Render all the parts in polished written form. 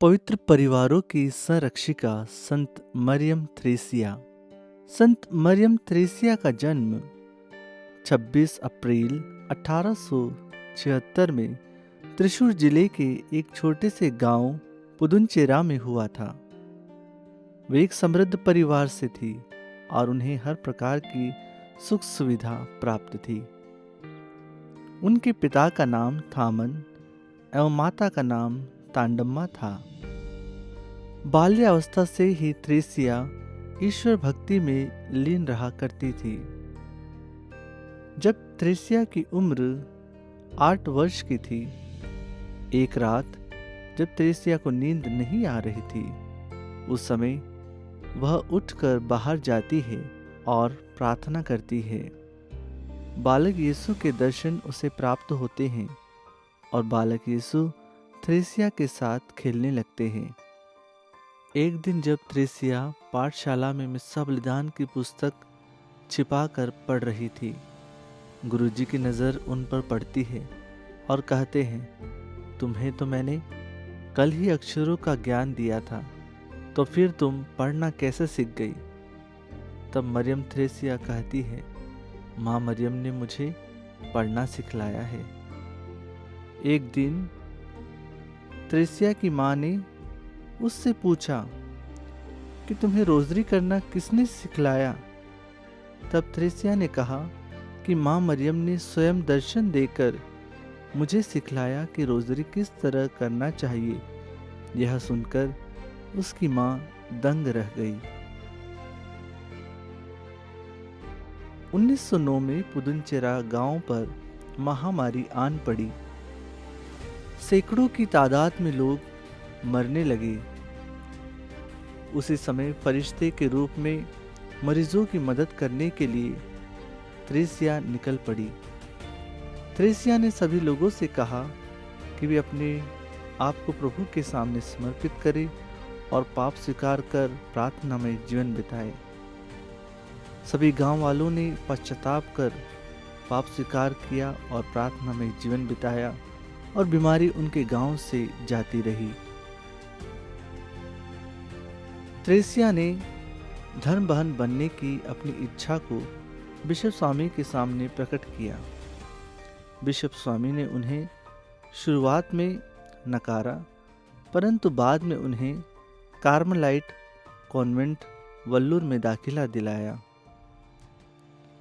पवित्र परिवारों की संरक्षिका संत मरियम थ्रेसिया। संत मरियम थ्रेसिया का जन्म 26 अप्रैल 1876 में त्रिशूर जिले के एक छोटे से गांव पुदुनचेरा में हुआ था। वे एक समृद्ध परिवार से थी और उन्हें हर प्रकार की सुख सुविधा प्राप्त थी। उनके पिता का नाम थामन एवं माता का नाम तांडम्मा था। बाल्यावस्था से ही थ्रेसिया ईश्वर भक्ति में लीन रहा करती थी। जब थ्रेसिया की उम्र 8 वर्ष की थी, एक रात जब थ्रेसिया को नींद नहीं आ रही थी, उस समय वह उठकर बाहर जाती है और प्रार्थना करती है। बालक यीशु के दर्शन उसे प्राप्त होते हैं और बालक यीशु थ्रेसिया के साथ खेलने लगते हैं। एक दिन जब थ्रेसिया पाठशाला में मिस्सा बलिदान की पुस्तक छिपाकर पढ़ रही थी, गुरुजी की नज़र उन पर पड़ती है और कहते हैं, तुम्हें तो मैंने कल ही अक्षरों का ज्ञान दिया था, तो फिर तुम पढ़ना कैसे सीख गई? तब मरियम थ्रेसिया कहती है, माँ मरियम ने मुझे पढ़ना सिखलाया है। एक दिन थ्रेसिया की माँ ने उससे पूछा कि तुम्हें रोजरी करना किसने सिखलाया? तब थ्रेसिया ने कहा कि माँ मरियम ने स्वयं दर्शन देकर मुझे सिखलाया कि रोजरी किस तरह करना चाहिए। यह सुनकर उसकी माँ दंग रह गई। 1909 में पुदुनचेरा गांव पर महामारी आन पड़ी। सैकड़ों की तादाद में लोग मरने लगे। उसी समय फरिश्ते के रूप में मरीजों की मदद करने के लिए थ्रेसिया निकल पड़ी। थ्रेसिया ने सभी लोगों से कहा कि वे अपने आप को प्रभु के सामने समर्पित करें और पाप स्वीकार कर प्रार्थना में जीवन बिताए। सभी गांव वालों ने पश्चाताप कर पाप स्वीकार किया और प्रार्थना में जीवन बिताया और बीमारी उनके गांव से जाती रही। थ्रेसिया ने धर्मबहन बनने की अपनी इच्छा को बिशप स्वामी के सामने प्रकट किया। बिशप स्वामी ने उन्हें शुरुआत में नकारा, परंतु बाद में उन्हें कार्मेलाइट कॉन्वेंट वल्लूर में दाखिला दिलाया।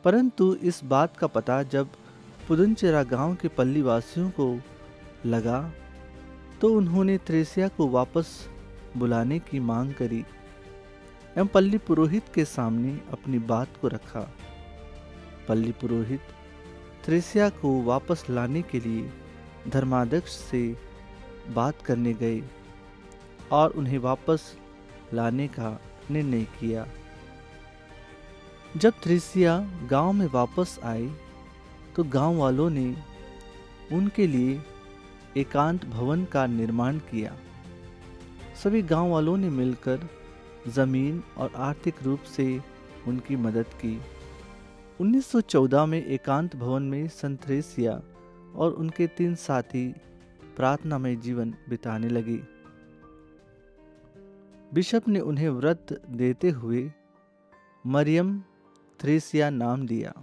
परंतु इस बात का पता जब पुदुनचेरा गांव के पल्ली वासियों को लगा, तो उन्होंने थ्रेसिया को वापस बुलाने की मांग करी एवं पल्ली पुरोहित के सामने अपनी बात को रखा। पल्ली पुरोहित थ्रेसिया को वापस लाने के लिए धर्माध्यक्ष से बात करने गए और उन्हें वापस लाने का निर्णय किया। जब थ्रेसिया गांव में वापस आई, तो गांव वालों ने उनके लिए एकांत भवन का निर्माण किया। सभी गांव वालों ने मिलकर जमीन और आर्थिक रूप से उनकी मदद की। 1914 में एकांत भवन में संत थ्रेसिया और उनके 3 साथी प्रार्थना में जीवन बिताने लगे। बिशप ने उन्हें व्रत देते हुए मरियम थ्रेसिया नाम दिया।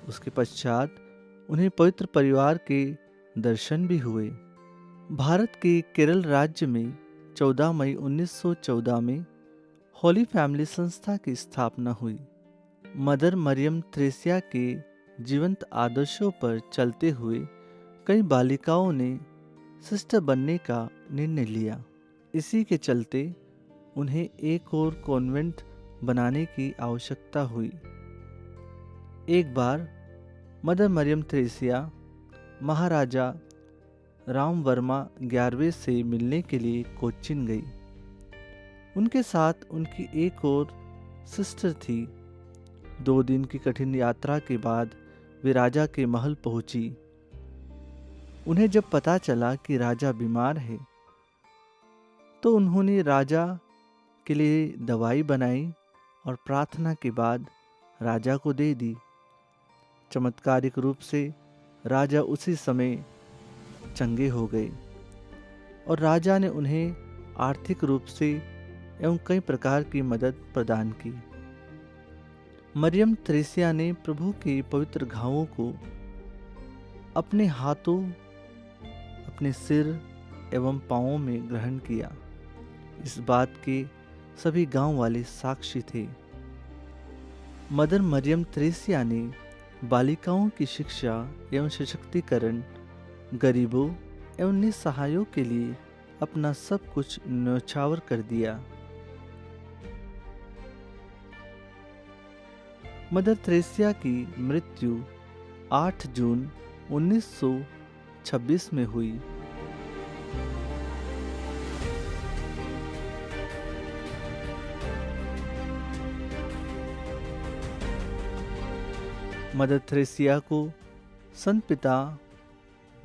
उसके पश्चात उन्हें पवित्र परिवार के दर्शन भी हुए। भारत के केरल राज्य में 14 मई 1914 में होली फैमिली संस्था की स्थापना हुई। मदर मरियम थ्रेसिया के जीवंत आदर्शों पर चलते हुए कई बालिकाओं ने सिस्टर बनने का निर्णय लिया। इसी के चलते उन्हें एक और कॉन्वेंट बनाने की आवश्यकता हुई। एक बार मदर मरियम थ्रेसिया महाराजा राम वर्मा 11वें से मिलने के लिए कोच्चिन गई। उनके साथ उनकी एक और सिस्टर थी। 2 दिन की कठिन यात्रा के बाद वे राजा के महल पहुंची। उन्हें जब पता चला कि राजा बीमार है, तो उन्होंने राजा के लिए दवाई बनाई और प्रार्थना के बाद राजा को दे दी। चमत्कारिक रूप से राजा उसी समय चंगे हो गए। और राजा ने उन्हें आर्थिक रूप से एवं कई प्रकार की मदद प्रदान की। मरियम थ्रेसिया ने प्रभु के पवित्र घावों को अपने हाथों, अपने सिर एवं पांवों में ग्रहण किया। इस बात के सभी गांव वाले साक्षी थे। मदर मरियम थ्रेसिया ने बालिकाओं की शिक्षा एवं सशक्तिकरण, गरीबों एवं निस्सहायों के लिए अपना सब कुछ न्यौछावर कर दिया। मदर थ्रेसिया की मृत्यु 8 जून 1926 में हुई। मदर थ्रेसिया को संत पिता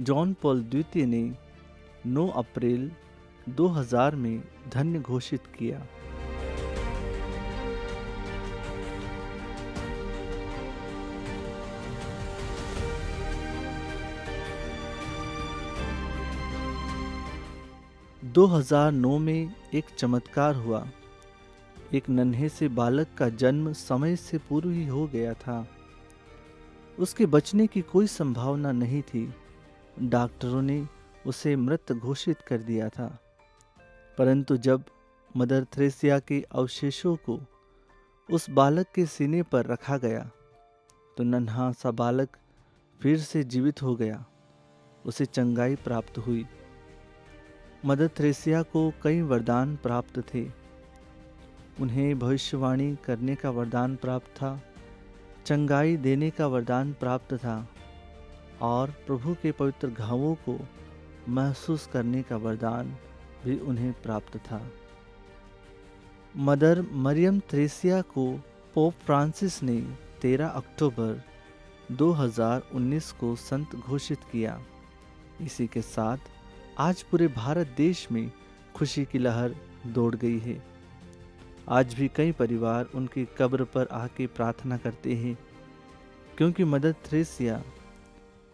जॉन पॉल द्वितीय ने 9 अप्रैल 2000 में धन्य घोषित किया। दो 2009 में एक चमत्कार हुआ। एक नन्हे से बालक का जन्म समय से पूर्व ही हो गया था। उसके बचने की कोई संभावना नहीं थी। डॉक्टरों ने उसे मृत घोषित कर दिया था। परंतु जब मदर थ्रेसिया के अवशेषों को उस बालक के सीने पर रखा गया तो नन्हा सा बालक फिर से जीवित हो गया। उसे चंगाई प्राप्त हुई। मदर थ्रेसिया को कई वरदान प्राप्त थे। उन्हें भविष्यवाणी करने का वरदान प्राप्त था, चंगाई देने का वरदान प्राप्त था और प्रभु के पवित्र घावों को महसूस करने का वरदान भी उन्हें प्राप्त था। मदर मरियम थ्रेसिया को पोप फ्रांसिस ने 13 अक्टूबर 2019 को संत घोषित किया। इसी के साथ आज पूरे भारत देश में खुशी की लहर दौड़ गई है। आज भी कई परिवार उनकी कब्र पर आके प्रार्थना करते हैं, क्योंकि मदर थ्रेसिया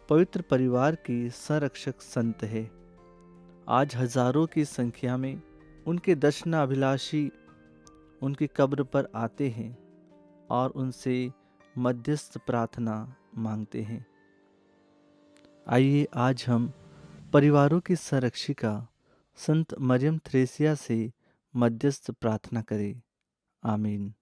पवित्र परिवार की संरक्षक संत है। आज हजारों की संख्या में उनके दर्शनाभिलाषी उनकी कब्र पर आते हैं और उनसे मध्यस्थ प्रार्थना मांगते हैं। आइए आज हम परिवारों की संरक्षिका संत मरियम थ्रेसिया से मध्यस्थ प्रार्थना करें। आमीन।